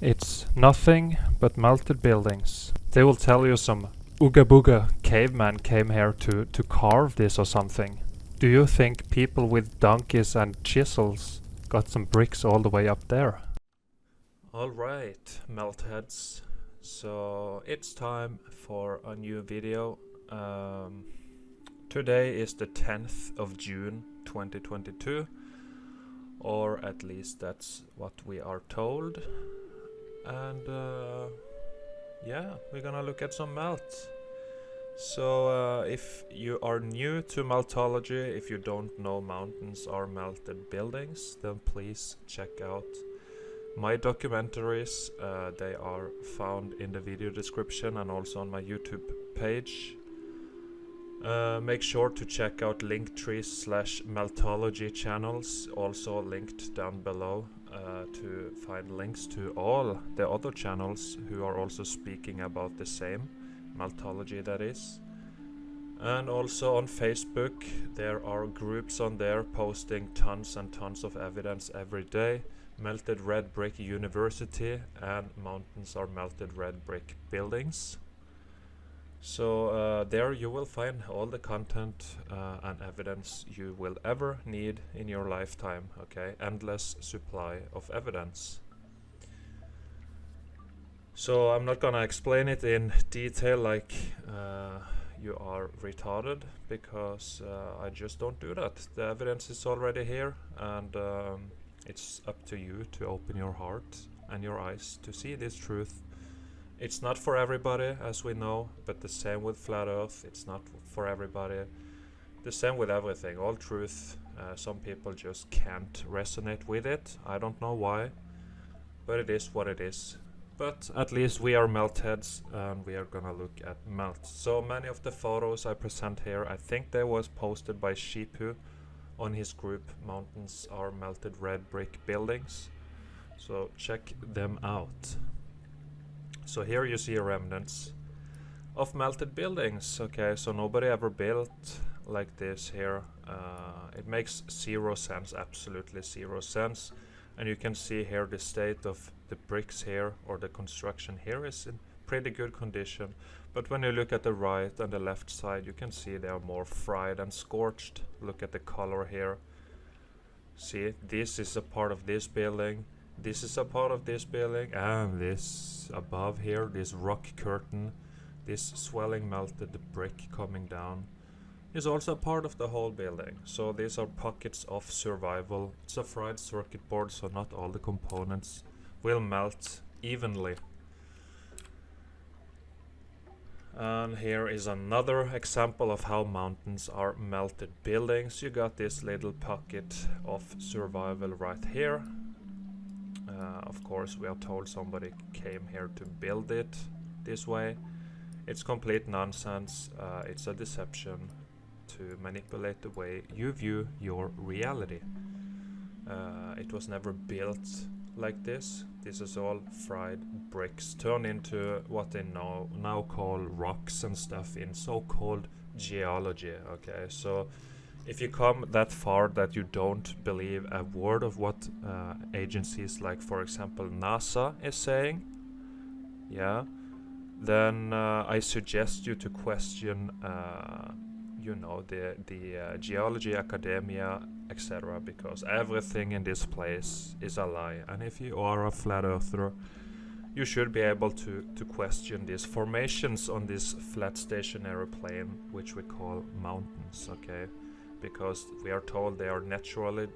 It's nothing but melted buildings. They will tell you some ooga booga caveman came here to carve this or something. Do you think people with donkeys and chisels got some bricks all the way up there? Alright, meltheads. So it's time for a new video. Today is the 10th of June 2022, or at least that's what we are told. And yeah, we're gonna look at some melt. So if you are new to meltology, if you don't know mountains are melted buildings, then please check out my documentaries. They are found in the video description and also on my YouTube page. Make sure to check out Linktree/meltology channels, also linked down below, to find links to all the other channels who are also speaking about the same meltology, that is. And also on Facebook, there are groups on there posting tons and tons of evidence every day. Melted Red Brick University and Mountains are Melted Red Brick Buildings. So there you will find all the content and evidence you will ever need in your lifetime. Okay, endless supply of evidence. So I'm not gonna explain it in detail like you are retarded, because I just don't do that. The evidence is already here, and it's up to you to open your heart and your eyes to see this truth. It's not for everybody, as we know, but the same with Flat Earth. It's not for everybody. The same with everything, all truth. Some people just can't resonate with it. I don't know why, but it is what it is. But at least we are meltheads, and we are gonna look at melt. So many of the photos I present here, I think they was posted by Shipu on his group Mountains are Melted Red Brick Buildings. So check them out. So here you see remnants of melted buildings. Okay, so nobody ever built like this here. It makes zero sense, absolutely zero sense. And you can see here the state of the bricks here, or the construction here, is in pretty good condition. But when you look at the right and the left side, you can see they are more fried and scorched. Look at the color here. See, this is a part of this building. This is a part of this building, and this above here, this rock curtain, this swelling melted brick coming down, is also a part of the whole building. So these are pockets of survival. It's a fried circuit board, so not all the components will melt evenly. And here is another example of how mountains are melted buildings. You got this little pocket of survival right here. Of course, we are told somebody came here to build it this way. It's complete nonsense. It's a deception to manipulate the way you view your reality. It was never built like this. This is all fried bricks turned into what they now call rocks and stuff in so-called geology. Okay, so if you come that far that you don't believe a word of what agencies like, for example, NASA is saying, yeah, then I suggest you to question, you know, the geology academia, etc., because everything in this place is a lie. And if you are a flat earther, you should be able to question these formations on this flat stationary plane, which we call mountains. Okay, because we are told they are naturally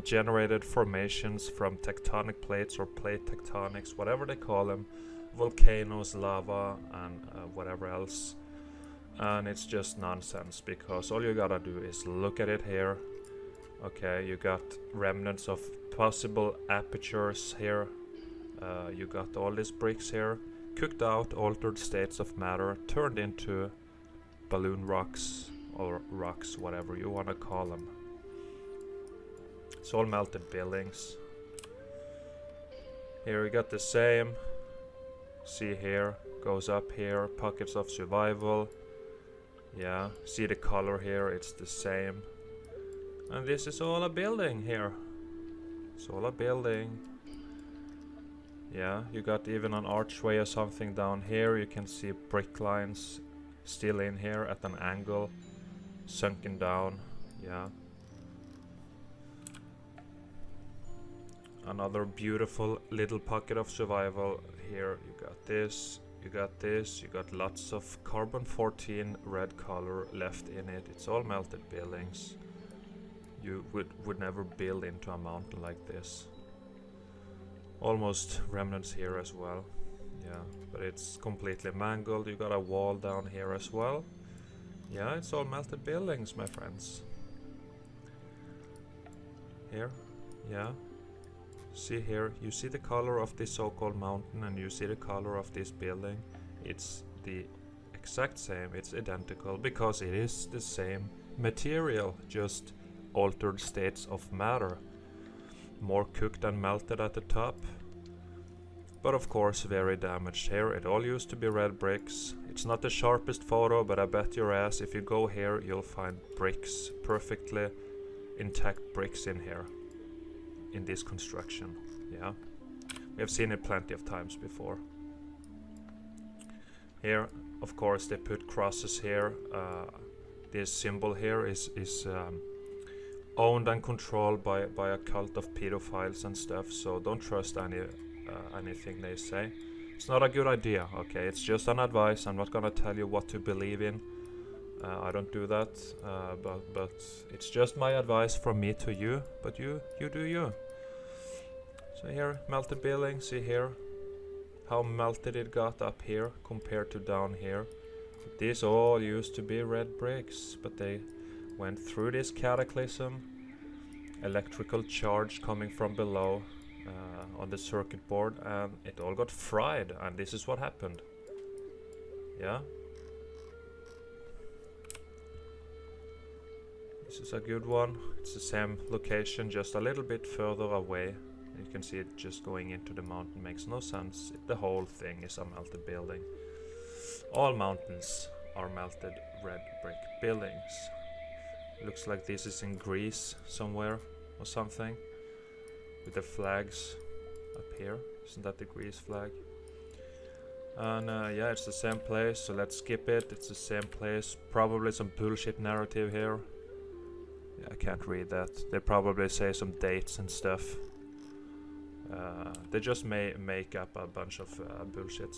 generated formations from tectonic plates or plate tectonics, whatever they call them, volcanoes, lava, and whatever else. And it's just nonsense, because all you gotta do is look at it here. Okay, you got remnants of possible apertures here. You got all these bricks here, cooked out, altered states of matter, turned into balloon rocks, or rocks, whatever you want to call them. It's all melted buildings. Here we got the same. See here, goes up here, pockets of survival. Yeah, see the color here, it's the same. And this is all a building here. It's all a building. Yeah, you got even an archway or something down here. You can see brick lines still in here at an angle, sunken down. Yeah. Another beautiful little pocket of survival here. You got this, you got this, you got lots of carbon 14 red color left in it. It's all melted buildings. You would never build into a mountain like this. Almost remnants here as well. Yeah, but it's completely mangled. You got a wall down here as well. Yeah, it's all melted buildings, my friends. Here, yeah. See here, you see the color of this so-called mountain and you see the color of this building. It's the exact same, it's identical, because it is the same material, just altered states of matter. More cooked and melted at the top, but of course very damaged here. It all used to be red bricks. It's not the sharpest photo, but I bet your ass if you go here you'll find bricks, perfectly intact bricks in here, in this construction. Yeah, we have seen it plenty of times before. Here of course they put crosses here. This symbol here is owned and controlled by a cult of pedophiles and stuff, so don't trust anything they say. It's not a good idea, okay? It's just an advice. I'm not gonna tell you what to believe in. I don't do that, but it's just my advice from me to you, but you do you. So here, melted building, see here how melted it got up here compared to down here. These all used to be red bricks, but they went through this cataclysm, electrical charge coming from below on the circuit board, and it all got fried, and this is what happened. Yeah, this is a good one. It's the same location, just a little bit further away. You can see it just going into the mountain. Makes no sense. The whole thing is a melted building. All mountains are melted red brick buildings. Looks like this is in Greece somewhere or something, with the flags up here. Isn't that the Greece flag? And yeah, it's the same place, so let's skip it. It's the same place. Probably some bullshit narrative here. Yeah, I can't read that. They probably say some dates and stuff. They just make up a bunch of bullshit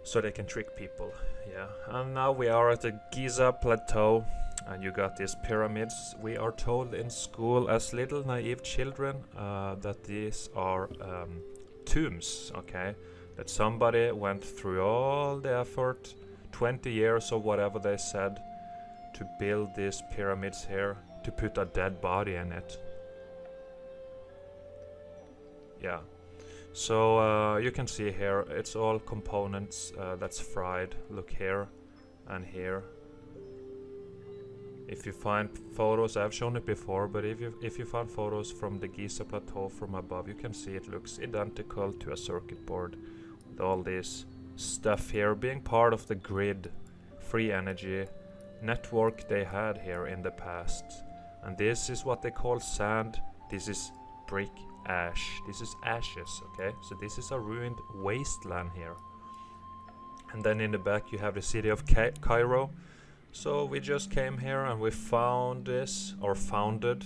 so they can trick people. Yeah, and now we are at the Giza Plateau, and you got these pyramids. We are told in school as little naive children that these are tombs, okay? That somebody went through all the effort, 20 years or whatever they said, to build these pyramids here, to put a dead body in it. Yeah. So you can see here, it's all components that's fried. Look here and here. If you find photos, I've shown it before, but if you find photos from the Giza Plateau from above, you can see it looks identical to a circuit board with all this stuff here being part of the grid, free energy network they had here in the past. And this is what they call sand. This is brick ash. This is ashes, okay? So this is a ruined wasteland here. And then in the back you have the city of Cairo. So we just came here and we found this, or founded,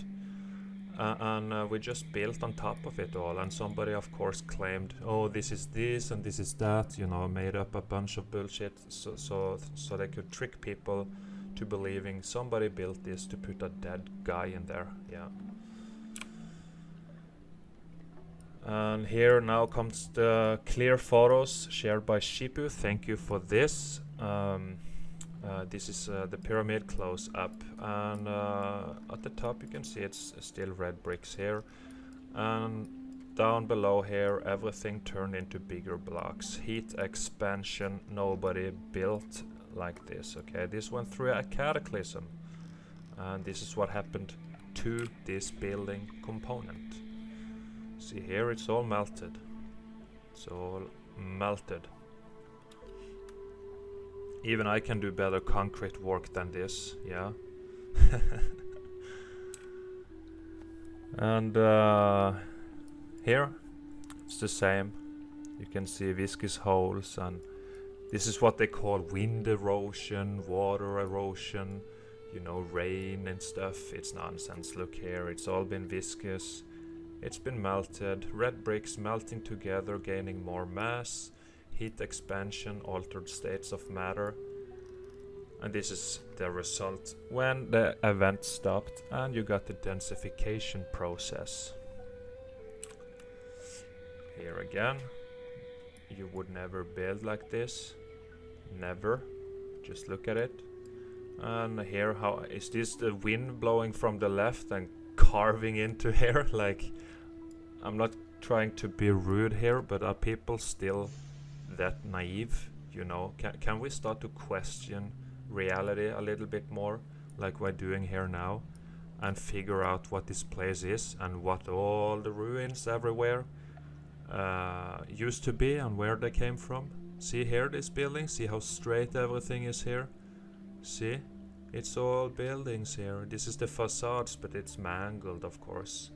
and we just built on top of it all. And somebody of course claimed, oh, this is this and this is that, you know, made up a bunch of bullshit so they could trick people to believing somebody built this to put a dead guy in there. Yeah. And here now comes the clear photos shared by Shipu. Thank you for this. This is the pyramid close up, and at the top you can see it's still red bricks here, and down below here everything turned into bigger blocks. Heat expansion. Nobody built like this, okay? This went through a cataclysm, and this is what happened to this building component. See here, it's all melted. It's all melted. Even I can do better concrete work than this, yeah. Here it's the same. You can see viscous holes, and this is what they call wind erosion, water erosion, you know, rain and stuff. It's nonsense. Look here, it's all been viscous. It's been melted. Red bricks melting together, gaining more mass. Heat expansion, altered states of matter. And this is the result when the event stopped and you got the densification process. Here again, you would never build like this. Never. Just look at it. And here, how is this the wind blowing from the left and carving into here? Like, I'm not trying to be rude here, but are people still that naive? You know, can we start to question reality a little bit more, like we're doing here now, and figure out what this place is and what all the ruins everywhere used to be and where they came from? See here, this building, see how straight everything is here? See, it's all buildings here. This is the facades, but it's mangled, of course.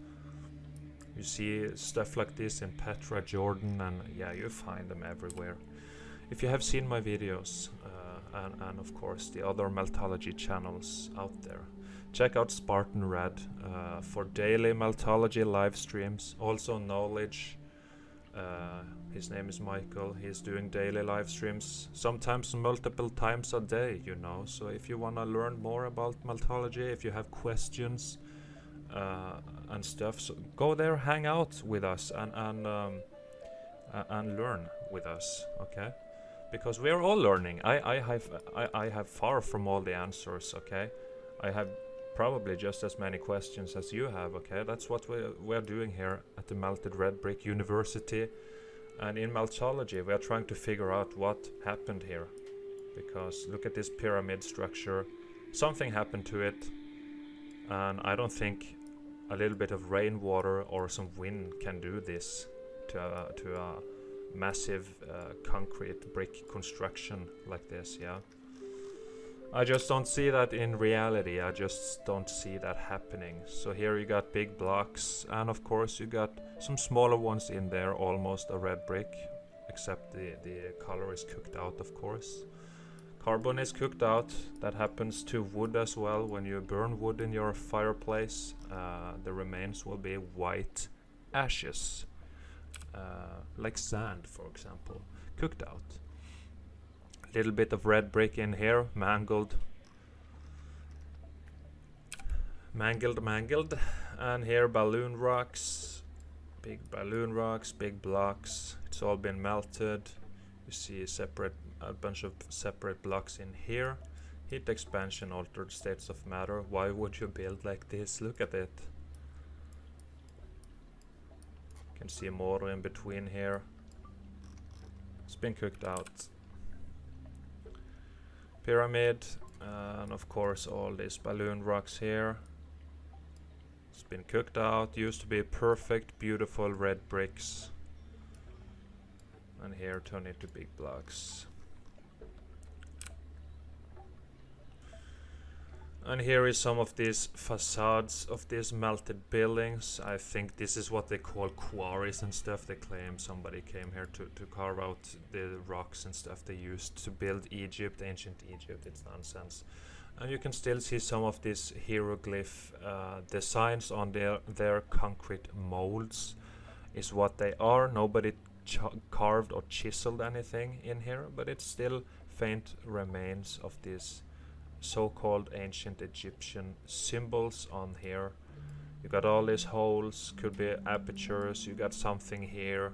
You see stuff like this in Petra, Jordan, and yeah, you find them everywhere. If you have seen my videos, and of course the other Meltology channels out there, check out Spartan Red for daily Meltology live streams. Also Knowledge, his name is Michael, he's doing daily live streams, sometimes multiple times a day, you know. So if you want to learn more about Meltology, if you have questions and stuff, so go there, hang out with us, and learn with us, okay? Because we are all learning. I have far from all the answers, okay? I have probably just as many questions as you have, okay? That's what we're doing here at the Melted Red Brick University. And in Meltology, we are trying to figure out what happened here. Because look at this pyramid structure. Something happened to it. And I don't think a little bit of rainwater or some wind can do this to a massive concrete brick construction like this, yeah. I just don't see that in reality. I just don't see that happening. So here you got big blocks, and of course you got some smaller ones in there, almost a red brick, except the color is cooked out, of course. Carbon is cooked out. That happens to wood as well. When you burn wood in your fireplace, the remains will be white ashes. Like sand, for example, cooked out. Little bit of red brick in here, mangled, and here balloon rocks, big balloon rocks, big blocks. It's all been melted. You see a bunch of separate blocks in here. Heat expansion, altered states of matter. Why would you build like this? Look at it. Can see more in between here. It's been cooked out. Pyramid, and of course all these balloon rocks here. It's been cooked out. Used to be perfect, beautiful red bricks, and here turned into big blocks. And here is some of these facades of these melted buildings. I think this is what they call quarries and stuff. They claim somebody came here to carve out the rocks and stuff they used to build Egypt, ancient Egypt. It's nonsense. And you can still see some of these hieroglyph designs on their concrete molds is what they are. Nobody carved or chiseled anything in here, but it's still faint remains of these so-called ancient Egyptian symbols on here. You got all these holes, could be apertures. You got something here,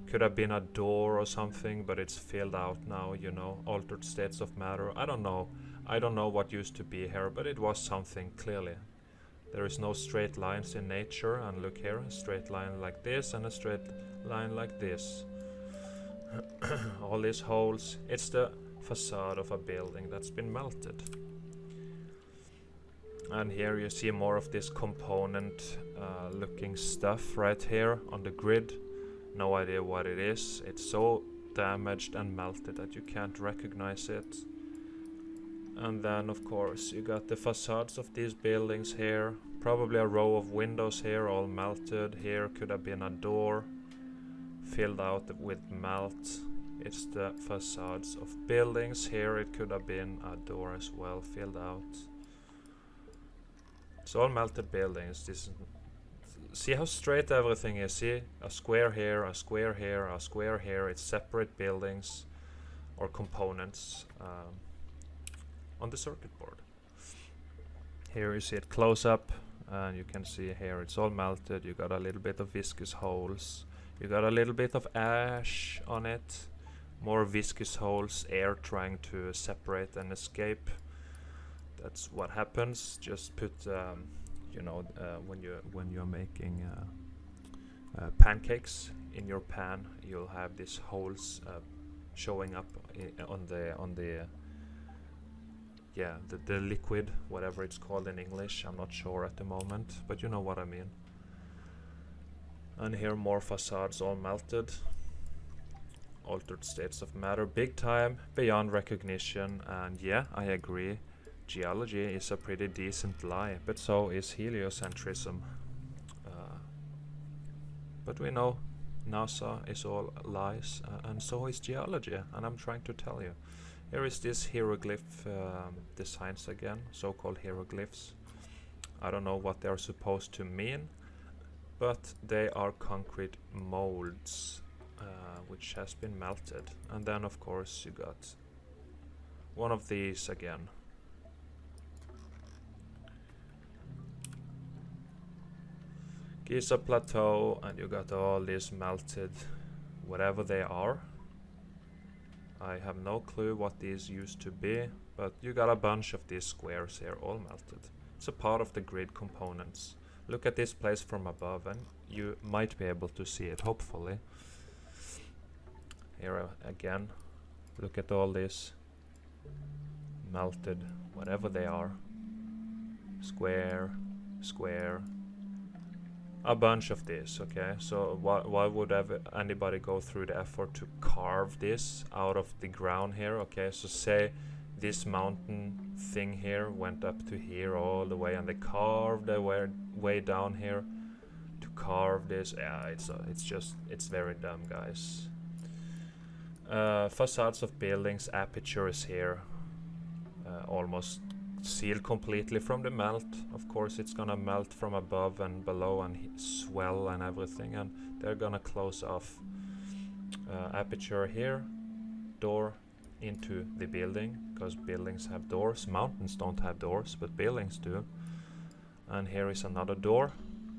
could have been a door or something, but it's filled out now, you know. Altered states of matter. I don't know what used to be here, but it was something clearly. There is no straight lines in nature, and look here, a straight line like this and a straight line like this. All these holes, it's the facade of a building that's been melted. And here you see more of this component looking stuff right here on the grid. No idea what it is. It's so damaged and melted that you can't recognize it. And then of course you got the facades of these buildings here. Probably a row of windows here, all melted. Here could have been a door filled out with melt. It's the facades of buildings. Here it could have been a door as well, filled out. It's all melted buildings. See how straight everything is. See, a square here, a square here, a square here. It's separate buildings or components on the circuit board. Here you see it close up, and you can see here it's all melted. You got a little bit of viscous holes. You got a little bit of ash on it. More viscous holes, air trying to separate and escape. That's what happens. Just put, you know, when you're making pancakes in your pan, you'll have these holes showing up on the liquid, whatever it's called in English. I'm not sure at the moment, but you know what I mean. And here more facades all melted. Altered states of matter, big time, beyond recognition. And yeah, I agree, geology is a pretty decent lie, but so is heliocentrism. But we know NASA is all lies, and so is geology, and I'm trying to tell you. Here is this hieroglyph designs again, so-called hieroglyphs. I don't know what they are supposed to mean, but they are concrete molds which has been melted. And then of course you got one of these again. Giza Plateau, and you got all these melted, whatever they are. I have no clue what these used to be, but you got a bunch of these squares here all melted. It's a part of the grid components. Look at this place from above and you might be able to see it, hopefully. Here again, look at all this melted, whatever they are. Square, square. A bunch of this, okay? So why would anybody go through the effort to carve this out of the ground here? Okay, so say this mountain thing here went up to here all the way, and they carved their way down here to carve this. Yeah, it's very dumb, guys. Facades of buildings, apertures here, almost sealed completely from the melt. Of course it's gonna melt from above and below and swell and everything, and they're gonna close off. Aperture here, door into the building, because buildings have doors. Mountains don't have doors, but buildings do. And here is another door.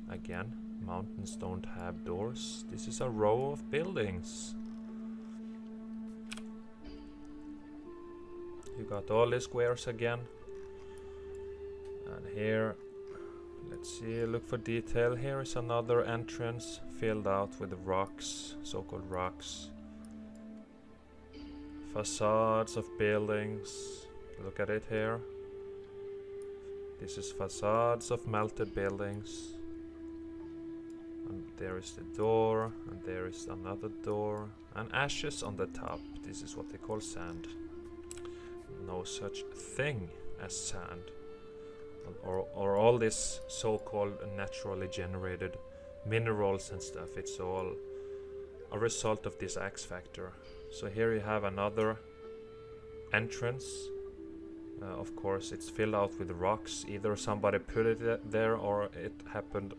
Again, mountains don't have doors. This is a row of buildings. You got all these squares again. And here, let's see, look for detail. Here is another entrance filled out with rocks, so-called rocks. Facades of buildings. Look at it here. This is facades of melted buildings. And there is the door, and there is another door, and ashes on the top. This is what they call sand. No such thing as sand. Or all this so-called naturally generated minerals and stuff. It's all a result of this X factor. So here you have another entrance. Of course it's filled out with rocks. Either somebody put it there or it happened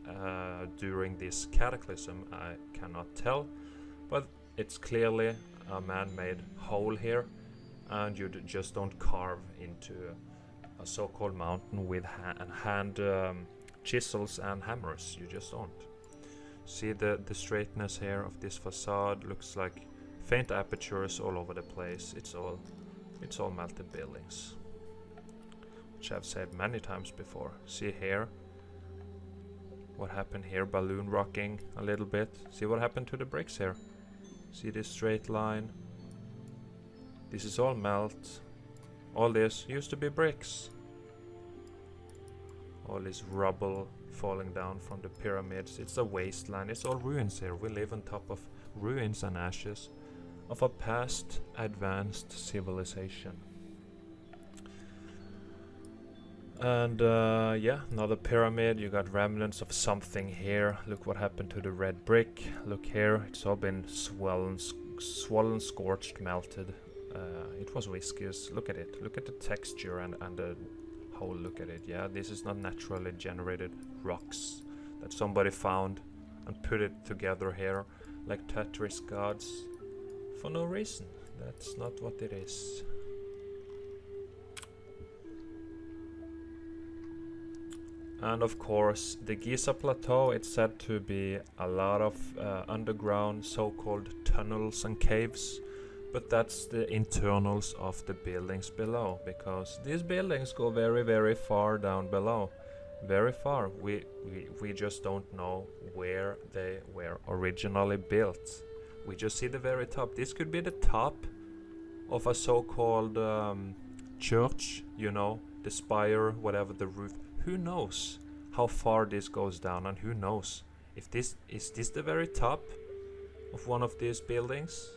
during this cataclysm. I cannot tell, but it's clearly a man-made hole here, and you just don't carve into a so-called mountain with hand chisels and hammers. You just don't. See the straightness here of this facade. Looks like faint apertures all over the place. It's all melted buildings, which I've said many times before. See here what happened here, balloon rocking a little bit. See what happened to the bricks here. See this straight line. This is all melt. All this used to be bricks. All this rubble falling down from the pyramids. It's a wasteland. It's all ruins here. We live on top of ruins and ashes of a past advanced civilization. And yeah, another pyramid. You got remnants of something here. Look what happened to the red brick. Look here, it's all been swollen, scorched, melted. It was viscous. Look at it. Look at the texture and the whole. Look at it. Yeah, this is not naturally generated rocks that somebody found and put it together here like Tetris gods for no reason. That's not what it is. And of course, the Giza Plateau, it's said to be a lot of underground so-called tunnels and caves, but that's the internals of the buildings below, because these buildings go very, very far down below. Very far. We just don't know where they were originally built. We just see the very top. This could be the top of a so-called church, you know, the spire, whatever, the roof. Who knows how far this goes down, and who knows if this is the very top of one of these buildings?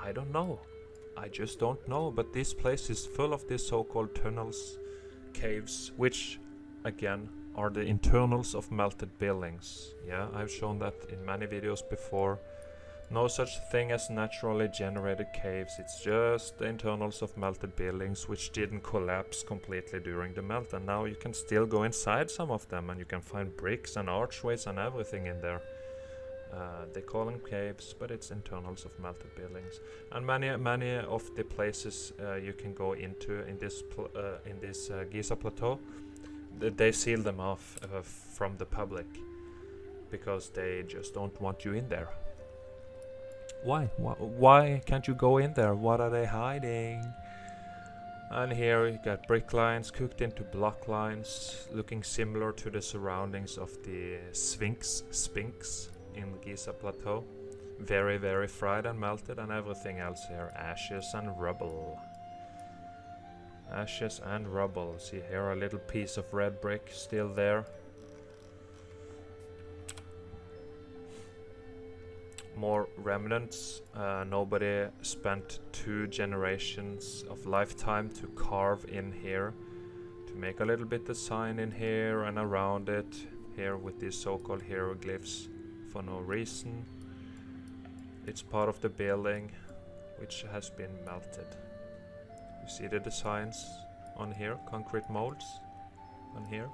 I don't know. I just don't know. But this place is full of these so-called tunnels, caves, which again are the internals of melted buildings. Yeah, I've shown that in many videos before. No such thing as naturally generated caves, it's just the internals of melted buildings which didn't collapse completely during the melt, and now you can still go inside some of them and you can find bricks and archways and everything in there. They call them caves, but it's internals of melted buildings. And many of the places you can go into in this Giza Plateau, they seal them off from the public because they just don't want you in there. Why can't you go in there? What are they hiding? And here you got brick lines cooked into block lines, looking similar to the surroundings of the Sphinx in Giza Plateau. Very, very fried and melted, and everything else here, ashes and rubble. Ashes and rubble. See here, a little piece of red brick still there. More remnants. Nobody spent 2 generations of lifetime to carve in here, to make a little bit design in here and around it, here with these so-called hieroglyphs for no reason. It's part of the building which has been melted. You see the designs on here, concrete molds on here.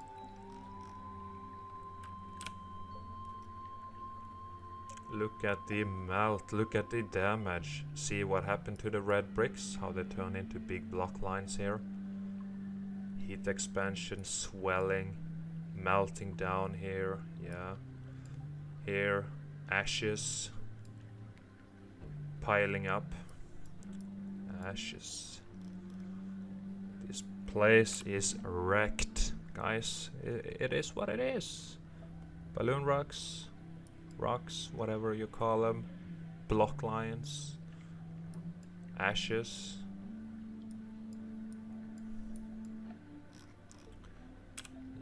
Look at the melt, look at the damage. See what happened to the red bricks, how they turn into big block lines here. Heat expansion, swelling, melting down here, yeah. Here, ashes, piling up, ashes. This place is wrecked, guys. It is what it is. Balloon rocks, whatever you call them, block lines, ashes.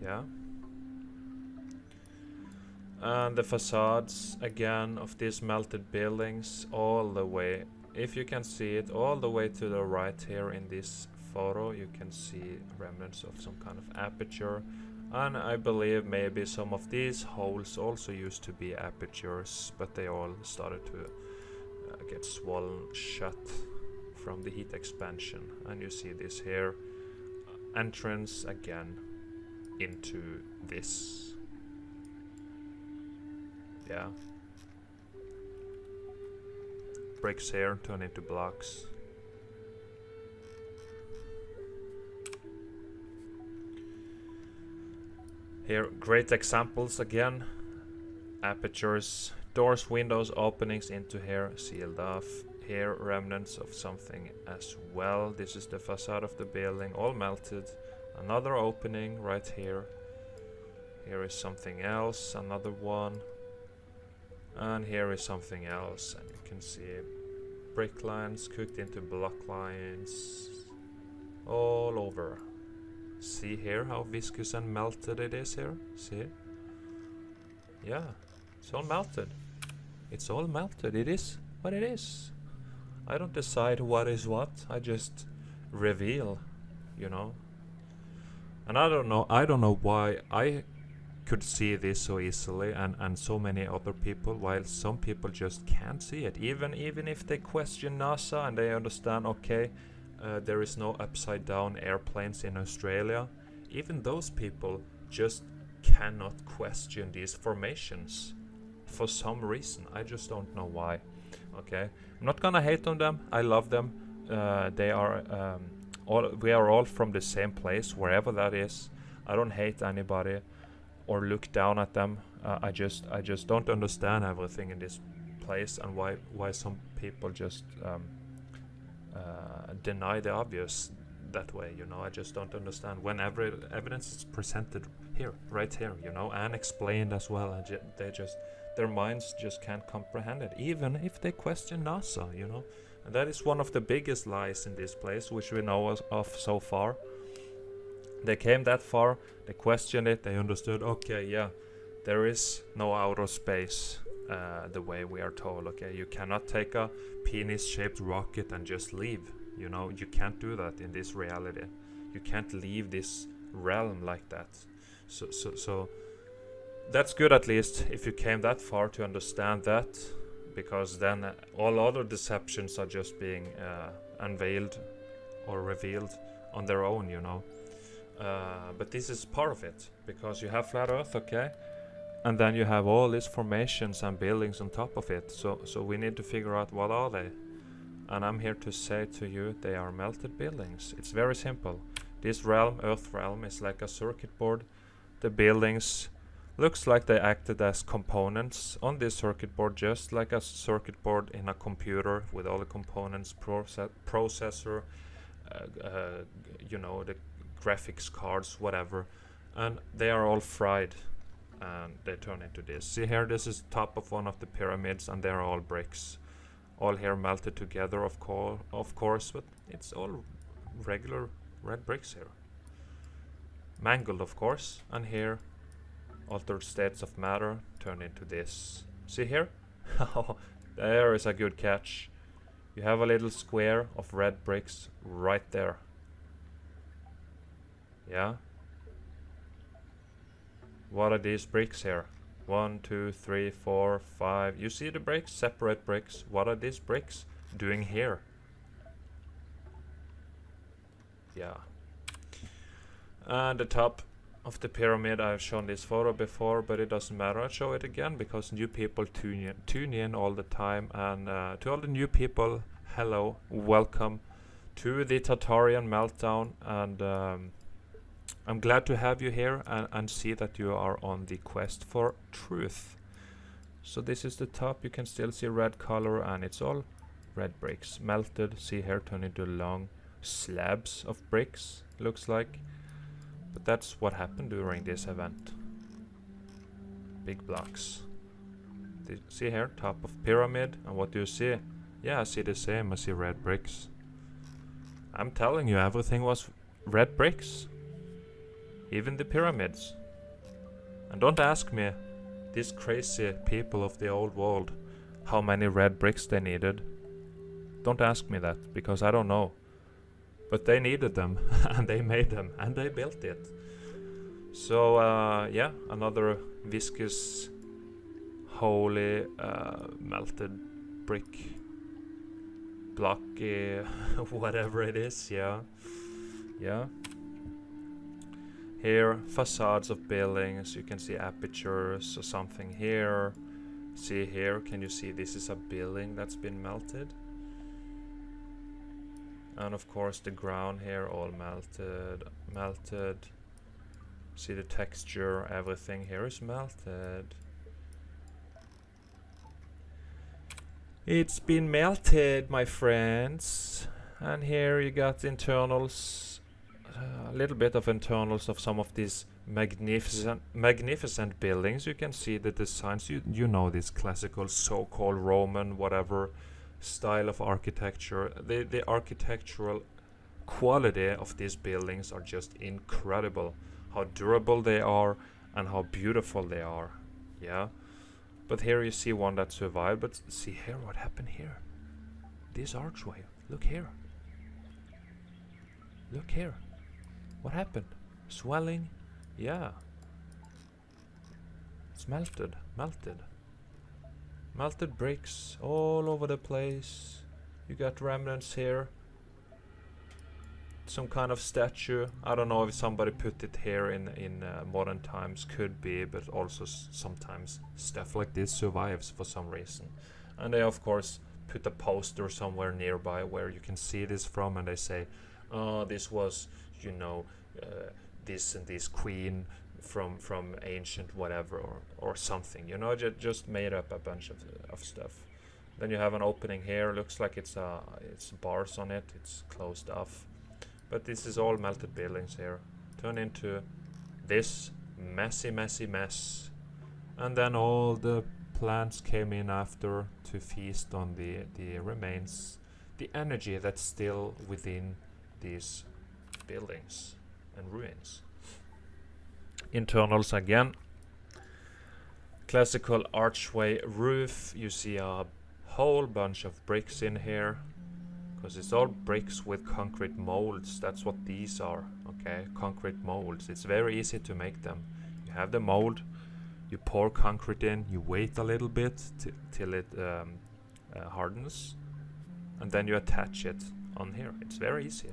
Yeah. And the facades again of these melted buildings all the way, if you can see it, all the way to the right here in this photo, you can see remnants of some kind of aperture. And I believe maybe some of these holes also used to be apertures, but they all started to get swollen shut from the heat expansion. And you see this here, entrance again into this. Yeah. Bricks here turn into blocks. Here, great examples again. Apertures, doors, windows, openings into here, sealed off. Here, remnants of something as well. This is the facade of the building, all melted. Another opening right here. Here is something else, another one. And here is something else, and you can see brick lines cooked into block lines all over. See here how viscous and melted it is here? See? Yeah, it's all melted. It's all melted. It is what it is. I don't decide what is what. I just reveal, you know. And I don't know why I could see this so easily and so many other people, while some people just can't see it. Even if they question NASA and they understand, okay, there is no upside down airplanes in Australia, even those people just cannot question these formations for some reason. I just don't know why. Okay, I'm not gonna hate on them. I love them. They are we are all from the same place, wherever that is. I don't hate anybody or look down at them. I just don't understand everything in this place, and why some people just deny the obvious that way. You know, I just don't understand when every evidence is presented here, right here. You know, and explained as well. And their minds just can't comprehend it, even if they question NASA. You know, and that is one of the biggest lies in this place, which we know of so far. They came that far, they questioned it, they understood, okay, yeah, there is no outer space the way we are told, okay? You cannot take a penis-shaped rocket and just leave, you know? You can't do that in this reality. You can't leave this realm like that. So that's good, at least, if you came that far to understand that, because then all other deceptions are just being unveiled or revealed on their own, you know? But this is part of it, because you have flat earth, okay, and then you have all these formations and buildings on top of it, so we need to figure out what are they. And I'm here to say to you, they are melted buildings. It's very simple. This realm, earth realm, is like a circuit board. The buildings looks like they acted as components on this circuit board, just like a circuit board in a computer with all the components, processor, you know, the graphics cards, whatever, and they are all fried and they turn into this. See here, this is top of one of the pyramids, and they are all bricks, all here melted together, of course, but it's all regular red bricks here, mangled, of course. And here, altered states of matter turn into this. See here? There is a good catch. You have a little square of red bricks right there. Yeah. What are these bricks here? 1, 2, 3, 4, 5. You see the bricks? Separate bricks. What are these bricks doing here? Yeah. And the top of the pyramid, I've shown this photo before, but it doesn't matter. I'll show it again because new people tune in all the time. And to all the new people, hello, welcome to the Tartarian Meltdown. And I'm glad to have you here and see that you are on the quest for truth. So this is the top. You can still see red color, and it's all red bricks melted. See here, turn into long slabs of bricks, looks like. But that's what happened during this event. Big blocks. See here, top of pyramid, and what do you see? Yeah, I see the same. I see red bricks. I'm telling you, everything was red bricks. Even the pyramids. And don't ask me, these crazy people of the old world, how many red bricks they needed. Don't ask me that, because I don't know. But they needed them, and they made them, and they built it. So, yeah, another viscous, holy, melted brick, blocky, whatever it is, yeah. Yeah. Here, facades of buildings, you can see apertures or something here. See here, can you see this is a building that's been melted? And of course the ground here, all melted. See the texture, everything here is melted. It's been melted, my friends. And here you got internals. A little bit of internals of some of these magnificent buildings. You can see the designs. You know this classical so-called Roman whatever style of architecture. The architectural quality of these buildings are just incredible. How durable they are and how beautiful they are. Yeah. But here you see one that survived. But see here what happened here. This archway. Look here. Look here. What happened? Swelling? Yeah. It's melted. Melted bricks all over the place. You got remnants here. Some kind of statue. I don't know if somebody put it here in modern times. Could be, but also sometimes stuff like this survives for some reason. And they of course put a poster somewhere nearby where you can see this from, and they say, oh, this was, you know, this and this queen from ancient whatever, or something, you know, just made up a bunch of stuff. Then you have an opening here. Looks like it's bars on it. It's closed off. But this is all melted buildings here. Turn into this messy mess. And then all the plants came in after to feast on the remains, the energy that's still within these buildings and ruins. Internals again. Classical archway roof. You see a whole bunch of bricks in here, because it's all bricks with concrete molds. That's what these are, okay? Concrete molds. It's very easy to make them. You have the mold, you pour concrete in, you wait a little bit till it hardens, and then you attach it on here. It's very easy.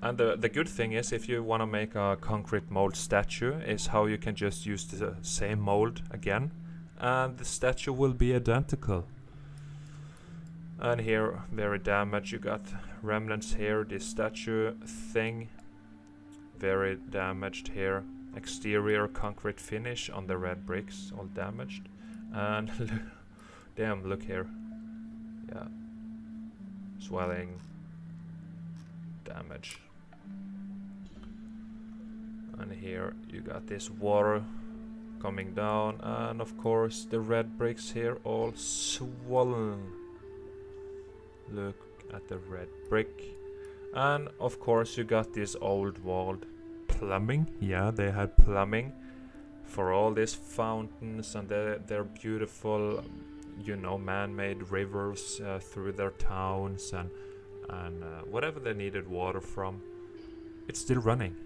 And the good thing is, if you want to make a concrete mold statue, is how you can just use the same mold again, and the statue will be identical. And here, very damaged. You got remnants here. This statue thing, very damaged here. Exterior concrete finish on the red bricks, all damaged. And damn, look here. Yeah, swelling, damage. And here you got this water coming down, and of course the red bricks here all swollen. Look at the red brick. And of course you got this old walled plumbing. Yeah, they had plumbing for all these fountains and their beautiful, you know, man-made rivers through their towns, and whatever they needed water from, it's still running.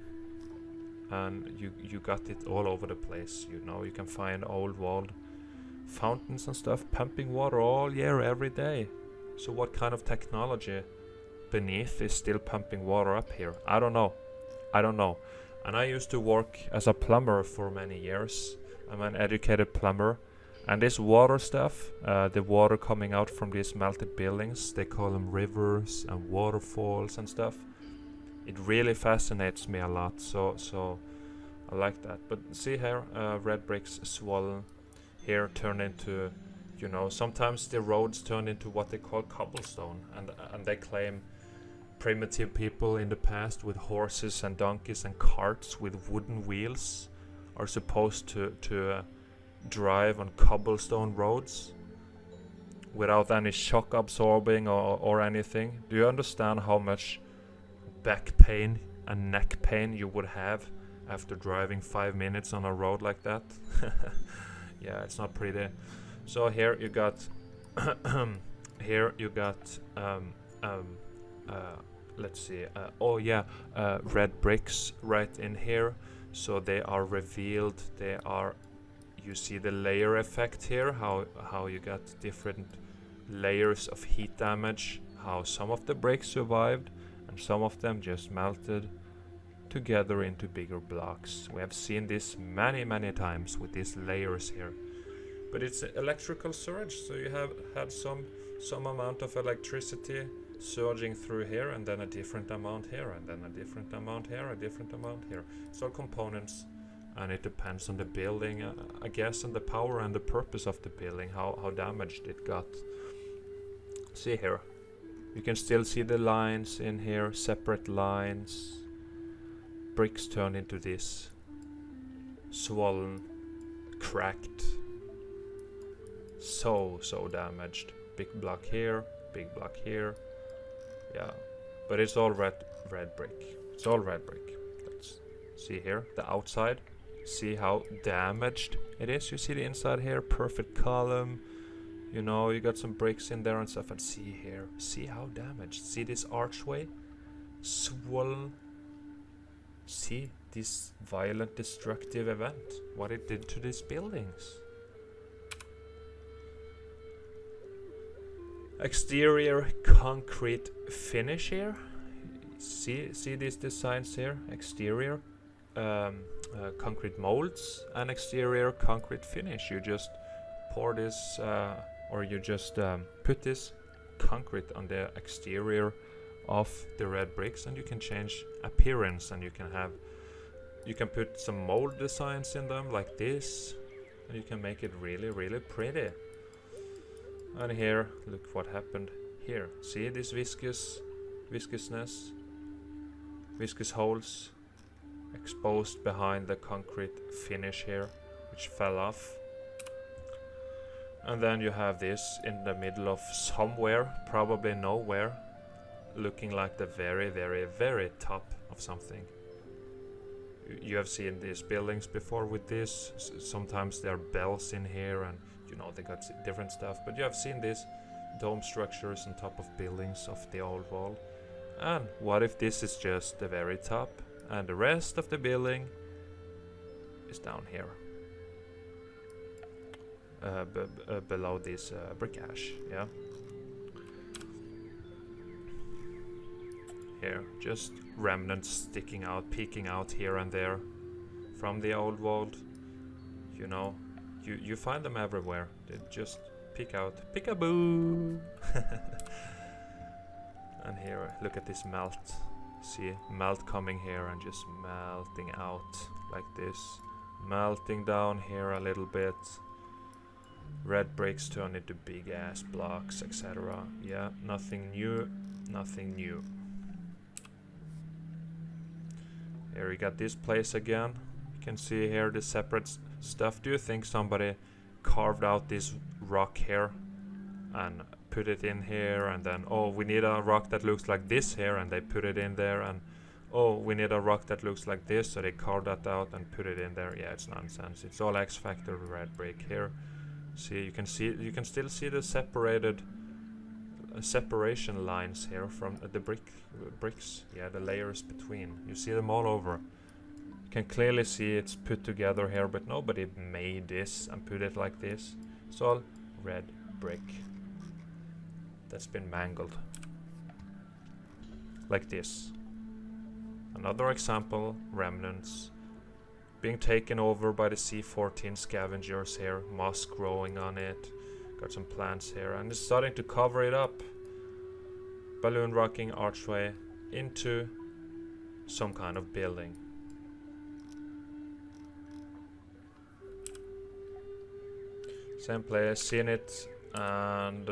And you got it all over the place. You know, you can find old walled fountains and stuff pumping water all year, every day. So what kind of technology beneath is still pumping water up here? I don't know. And I used to work as a plumber for many years. I'm an educated plumber. And this water stuff, the water coming out from these melted buildings, they call them rivers and waterfalls and stuff. It really fascinates me a lot, so I like that. But see here, red bricks swollen. Here turned into, you know, sometimes the roads turn into what they call cobblestone, and they claim primitive people in the past with horses and donkeys and carts with wooden wheels are supposed to drive on cobblestone roads without any shock absorbing or anything. Do you understand how much back pain and neck pain you would have after driving 5 minutes on a road like that? Yeah, it's not pretty. So here you got let's see, red bricks right in here. So they are revealed. They are, you see the layer effect here, how you got different layers of heat damage, how some of the bricks survived and some of them just melted together into bigger blocks. We have seen this many times with these layers here. But it's electrical surge, so you have had some amount of electricity surging through here, and then a different amount here, and then a different amount here, a different amount here. It's all components, and it depends on the building, I guess, and the power and the purpose of the building, how damaged it got. See here, you can still see the lines in here, separate lines. Bricks turn into this, swollen, cracked, so damaged. Big block here, big block here. Yeah, but it's all red brick. It's all red brick. Let's see here, the outside. See how damaged it is. You see the inside here, perfect column. You know, you got some bricks in there and stuff. And see here, see how damaged. See this archway, swollen, see this violent destructive event, what it did to these buildings. Exterior concrete finish here. See these designs here. Exterior concrete molds and exterior concrete finish. You just pour this or you just put this concrete on the exterior of the red bricks, and you can change appearance, and you can put some mold designs in them like this, and you can make it really pretty. And here, look what happened here. See this viscousness, viscous holes exposed behind the concrete finish here, which fell off. And then you have this in the middle of somewhere, probably nowhere, looking like the very top of something. You have seen these buildings before with this. Sometimes there are bells in here, and you know they got different stuff, but you have seen these dome structures on top of buildings of the old wall. And what if this is just the very top and the rest of the building is down here, below this brickage? Yeah, here just remnants sticking out, peeking out here and there from the old wall. You know, you find them everywhere. They just peek out, peekaboo. And here, look at this melt. See, melt coming here and just melting out like this, melting down here a little bit. Red bricks turn into big ass blocks, etc. Yeah, nothing new, nothing new. Here you got this place again. You can see here the separate stuff. Do you think somebody carved out this rock here and put it in here, and then, oh, we need a rock that looks like this here, and they put it in there, and oh, we need a rock that looks like this, so they carved that out and put it in there? Yeah, it's nonsense. It's all X Factor red brick here. See, you can still see the separated separation lines here from the bricks. Yeah, the layers between. You see them all over. You can clearly see it's put together here, but nobody made this and put it like this. It's all red brick that's been mangled like this. Another example, remnants being taken over by the C14 scavengers here, moss growing on it, got some plants here, and it's starting to cover it up. Balloon rocking archway into some kind of building. Same place, seen it. And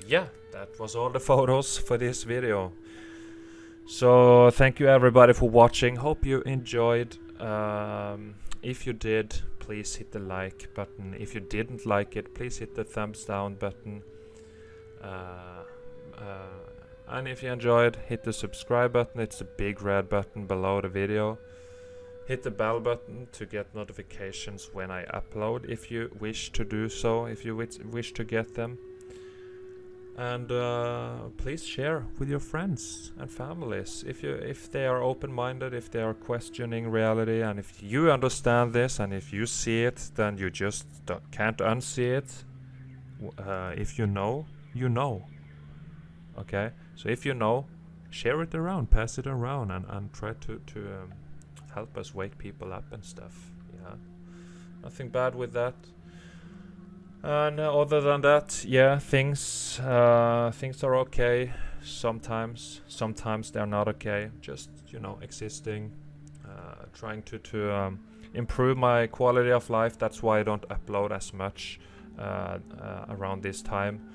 yeah, that was all the photos for this video. So thank you everybody for watching. Hope you enjoyed. If you did, please hit the like button. If you didn't like it, please hit the thumbs down button. And if you enjoyed, hit the subscribe button. It's the big red button below the video. Hit the bell button to get notifications when I upload, if you wish to do so, if you wish to get them. And please share with your friends and families if they are open-minded, if they are questioning reality, and if you understand this, and if you see it, then you just can't unsee it. If you know, you know. Okay, so if you know, share it around, pass it around, and try to help us wake people up and stuff. Yeah, nothing bad with that. And other than that, yeah, things are okay. Sometimes they're not okay. Just, you know, existing, trying to improve my quality of life. That's why I don't upload as much around this time.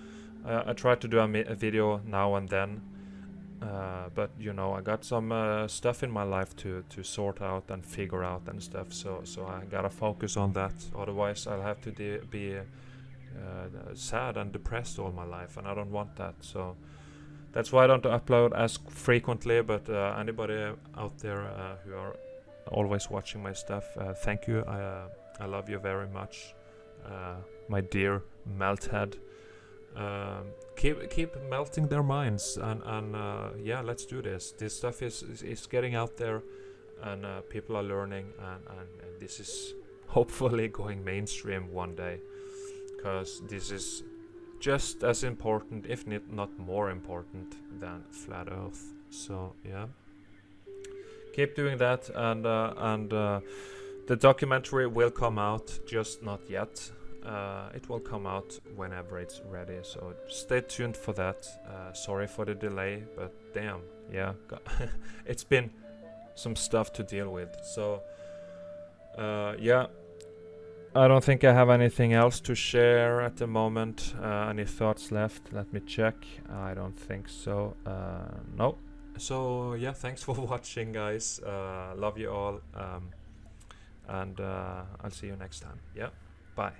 I try to do a video now and then. But you know, I got some stuff in my life to sort out and figure out and stuff, so I gotta focus on that. Otherwise I'll have to be sad and depressed all my life, and I don't want that. So that's why I don't upload as frequently. But anybody out there who are always watching my stuff, thank you. I love you very much, my dear Melthead. Keep melting their minds, and yeah, let's do this. This stuff is getting out there, and people are learning, and this is hopefully going mainstream one day, because this is just as important, if not more important, than flat Earth. So yeah, keep doing that, and the documentary will come out, just not yet. It will come out whenever it's ready, so stay tuned for that. Sorry for the delay, but damn, yeah, it's been some stuff to deal with. So yeah, I don't think I have anything else to share at the moment. Any thoughts left? Let me check. I don't think so. No. So yeah, thanks for watching, guys. Love you all, and I'll see you next time. Yeah, bye.